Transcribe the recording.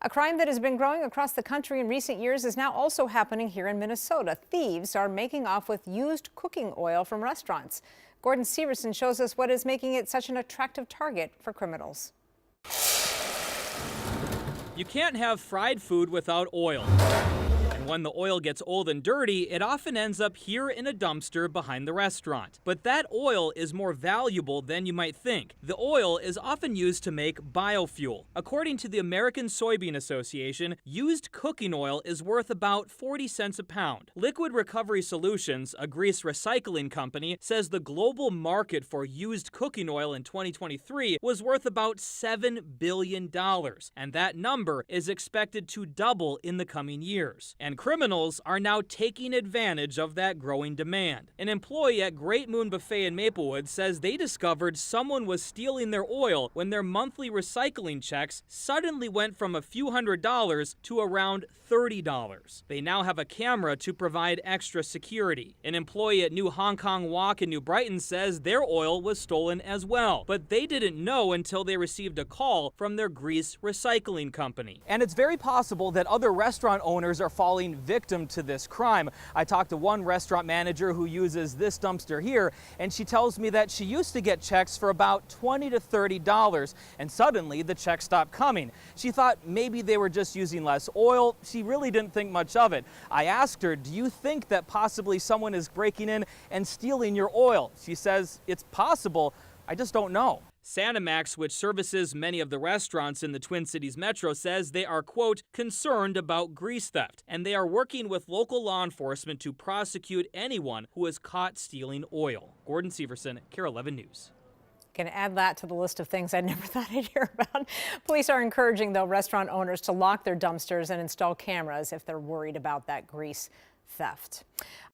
A crime that has been growing across the country in recent years is now also happening here in Minnesota. Thieves are making off with used cooking oil from restaurants. Gordon Severson shows us what is making it such an attractive target for criminals. You can't have fried food without oil. And when the oil gets old and dirty, it often ends up here in a dumpster behind the restaurant. But that oil is more valuable than you might think. The oil is often used to make biofuel. According to the American Soybean Association, used cooking oil is worth about 40 cents a pound. Liquid Recovery Solutions, a grease recycling company, says the global market for used cooking oil in 2023 was worth about $7 billion. And that number is expected to double in the coming years. And criminals are now taking advantage of that growing demand. An employee at Great Moon Buffet in Maplewood says they discovered someone was stealing their oil when their monthly recycling checks suddenly went from a few $100s to around $30. They now have a camera to provide extra security. An employee at New Hong Kong Walk in New Brighton says their oil was stolen as well, but they didn't know until they received a call from their grease recycling company. And it's very possible that other restaurant owners are falling victim to this crime. I talked to one restaurant manager who uses this dumpster here, and she tells me that she used to get checks for about $20 to $30, and suddenly the check stopped coming. She thought maybe they were just using less oil. She really didn't think much of it. I asked her, do you think that possibly someone is breaking in and stealing your oil? She says, it's possible, I just don't know. Sanimax, which services many of the restaurants in the Twin Cities metro, says they are, quote, concerned about grease theft, and they are working with local law enforcement to prosecute anyone who is caught stealing oil. Gordon Severson, KARE 11 News. Can add that to the list of things I never thought I'd hear about. Police are encouraging, though, restaurant owners to lock their dumpsters and install cameras if they're worried about that grease theft.